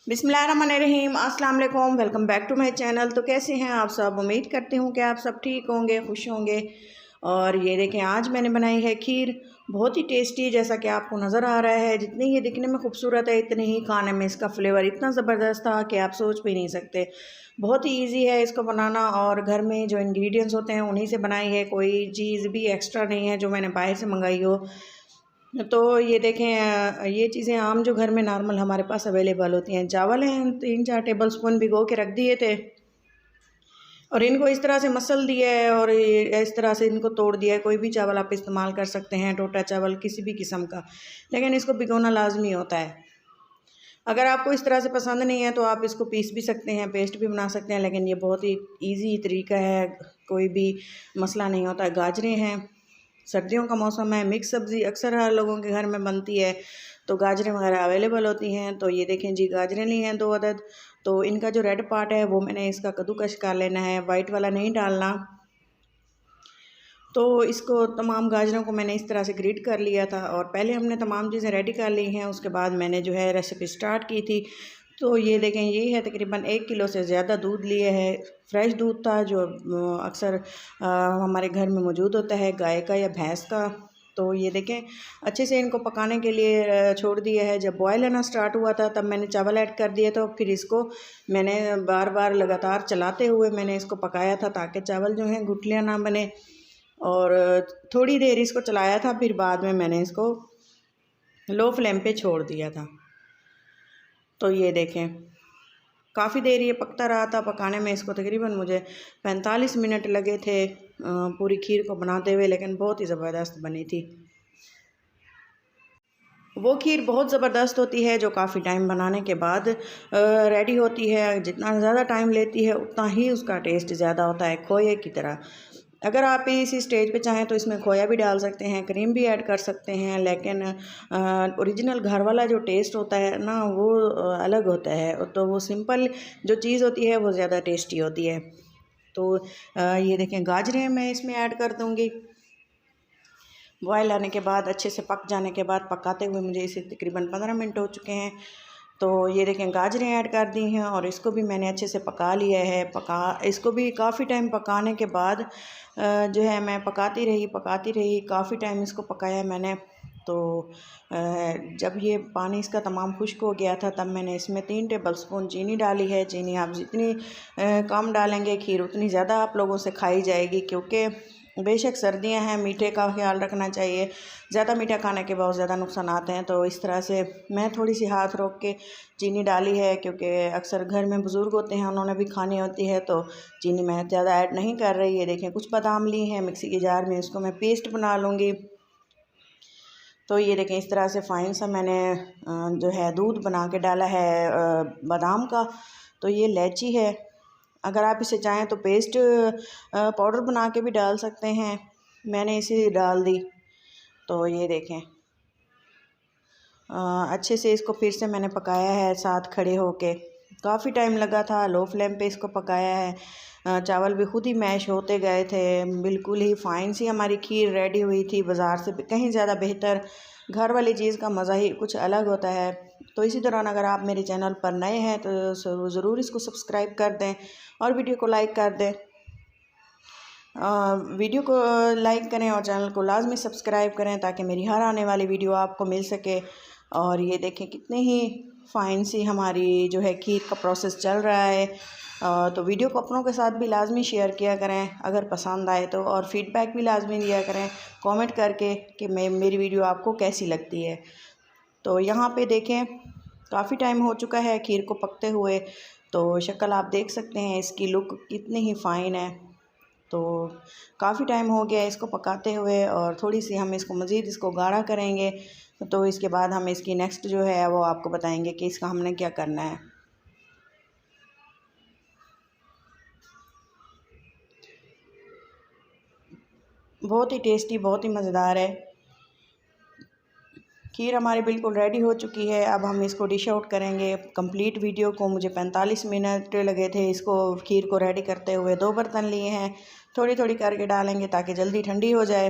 बिस्मिल्लाहिर्रहमानिर्रहीम, अस्सलाम वालेकुम। Welcome back to my channel. तो कैसे हैं आप सब? उम्मीद करती हूँ कि आप सब ठीक होंगे, खुश होंगे। और ये देखें, आज मैंने बनाई है खीर, बहुत ही टेस्टी, जैसा कि आपको नज़र आ रहा है। जितनी ये दिखने में खूबसूरत है, इतनी ही खाने में इसका फ्लेवर इतना ज़बरदस्त था कि आप सोच भी नहीं सकते। बहुत ही इजी है इसको बनाना, और घर में जो इंग्रेडिएंट्स होते हैं उन्हीं से बनाई है, कोई चीज़ भी एक्स्ट्रा नहीं है जो मैंने बाहर से मंगाई हो। तो ये देखें, ये चीज़ें आम जो घर में नॉर्मल हमारे पास अवेलेबल होती हैं। चावल हैं 3-4 टेबल स्पून भिगो के रख दिए थे, और इनको इस तरह से मसल दिया है, और इस तरह से इनको तोड़ दिया है। कोई भी चावल आप इस्तेमाल कर सकते हैं, टोटा चावल किसी भी किस्म का, लेकिन इसको भिगोना लाजमी होता है। अगर आपको इस तरह से पसंद नहीं है तो आप इसको पीस भी सकते हैं, पेस्ट भी बना सकते हैं, लेकिन ये बहुत ही ईजी तरीका है, कोई भी मसला नहीं होता है। गाजरें हैं, सर्दियों का मौसम है, मिक्स सब्ज़ी अक्सर हर लोगों के घर में बनती है, तो गाजरें वगैरह अवेलेबल होती हैं। तो ये देखें जी, गाजरें ली हैं 2 अदद। तो इनका जो रेड पार्ट है वो मैंने इसका कद्दूकश कर लेना है, वाइट वाला नहीं डालना। तो इसको तमाम गाजरों को मैंने इस तरह से ग्रेट कर लिया था, और पहले हमने तमाम चीज़ें रेडी कर ली हैं, उसके बाद मैंने जो है रेसिपी स्टार्ट की थी। तो ये देखें, ये है तकरीबन 1 किलो से ज़्यादा दूध लिए है। फ्रेश दूध था जो अक्सर हमारे घर में मौजूद होता है, गाय का या भैंस का। तो ये देखें, अच्छे से इनको पकाने के लिए छोड़ दिया है। जब बॉयल आना स्टार्ट हुआ था तब मैंने चावल ऐड कर दिया था, फिर इसको मैंने बार बार लगातार चलाते हुए मैंने इसको पकाया था, ताकि चावल जो हैं गुठलियाँ ना बने। और थोड़ी देर इसको चलाया था, फिर बाद में मैंने इसको लो फ्लेम पे छोड़ दिया था। तो ये देखें, काफ़ी देर ये पकता रहा था। पकाने में इसको तकरीबन मुझे 45 मिनट लगे थे पूरी खीर को बनाते हुए, लेकिन बहुत ही ज़बरदस्त बनी थी। वो खीर बहुत ज़बरदस्त होती है जो काफ़ी टाइम बनाने के बाद रेडी होती है। जितना ज़्यादा टाइम लेती है उतना ही उसका टेस्ट ज़्यादा होता है, खोए की तरह। अगर आप इसी स्टेज पे चाहें तो इसमें खोया भी डाल सकते हैं, क्रीम भी ऐड कर सकते हैं, लेकिन ओरिजिनल घर वाला जो टेस्ट होता है ना, वो अलग होता है। तो वो सिंपल जो चीज़ होती है वो ज़्यादा टेस्टी होती है। तो ये देखें, गाजरें मैं इसमें ऐड कर दूँगी। बॉयल आने के बाद, अच्छे से पक जाने के बाद, पकाते हुए मुझे इसे तकरीबन 15 मिनट हो चुके हैं। तो ये देखें, गाजरें ऐड कर दी हैं, और इसको भी मैंने अच्छे से पका लिया है। इसको भी काफ़ी टाइम पकाने के बाद जो है मैं पकाती रही, काफ़ी टाइम इसको पकाया मैंने। तो जब ये पानी इसका तमाम खुश्क हो गया था, तब मैंने इसमें 3 टेबल स्पून चीनी डाली है। चीनी आप जितनी कम डालेंगे, खीर उतनी ज़्यादा आप लोगों से खाई जाएगी, क्योंकि बेशक सर्दियां हैं, मीठे का ख्याल रखना चाहिए। ज़्यादा मीठा खाने के बहुत ज़्यादा नुकसान आते हैं। तो इस तरह से मैं थोड़ी सी हाथ रोक के चीनी डाली है, क्योंकि अक्सर घर में बुज़ुर्ग होते हैं, उन्होंने भी खानी होती है, तो चीनी मैं ज़्यादा ऐड नहीं कर रही है। देखें, कुछ बादाम ली हैं मिक्सी के जार में, इसको मैं पेस्ट बना लूँगी। तो ये देखें, इस तरह से फ़ाइन सा मैंने जो है दूध बना के डाला है बादाम का। तो ये इलायची है, अगर आप इसे चाहें तो पेस्ट पाउडर बना के भी डाल सकते हैं, मैंने इसे डाल दी। तो ये देखें, अच्छे से इसको फिर से मैंने पकाया है साथ खड़े होके। काफ़ी टाइम लगा था, लो फ्लेम पे इसको पकाया है। चावल भी खुद ही मैश होते गए थे, बिल्कुल ही फ़ाइन सी हमारी खीर रेडी हुई थी, बाज़ार से कहीं ज़्यादा बेहतर। घर वाली चीज़ का मज़ा ही कुछ अलग होता है। तो इसी दौरान अगर आप मेरे चैनल पर नए हैं तो ज़रूर इसको सब्सक्राइब कर दें, और वीडियो को लाइक कर दें। वीडियो को लाइक करें और चैनल को लाजमी सब्सक्राइब करें, ताकि मेरी हर आने वाली वीडियो आपको मिल सके। और ये देखें, कितनी ही फ़ाइन सी हमारी जो है खीर का प्रोसेस चल रहा है। तो वीडियो को अपनों के साथ भी लाजमी शेयर किया करें अगर पसंद आए तो, और फ़ीडबैक भी लाजमी दिया करें कमेंट करके कि मेरी वीडियो आपको कैसी लगती है। तो यहाँ पे देखें, काफ़ी टाइम हो चुका है खीर को पकते हुए। तो शक्ल आप देख सकते हैं, इसकी लुक कितनी ही फ़ाइन है। तो काफ़ी टाइम हो गया इसको पकाते हुए, और थोड़ी सी हम इसको मज़ीद इसको गाढ़ा करेंगे। तो इसके बाद हम इसकी नेक्स्ट जो है वो आपको बताएंगे कि इसका हमने क्या करना है। बहुत ही टेस्टी, बहुत ही मज़ेदार है। खीर हमारी बिल्कुल रेडी हो चुकी है। अब हम इसको डिश आउट करेंगे। कंप्लीट वीडियो को मुझे 45 मिनट लगे थे इसको खीर को रेडी करते हुए। 2 बर्तन लिए हैं, थोड़ी थोड़ी करके डालेंगे ताकि जल्दी ठंडी हो जाए।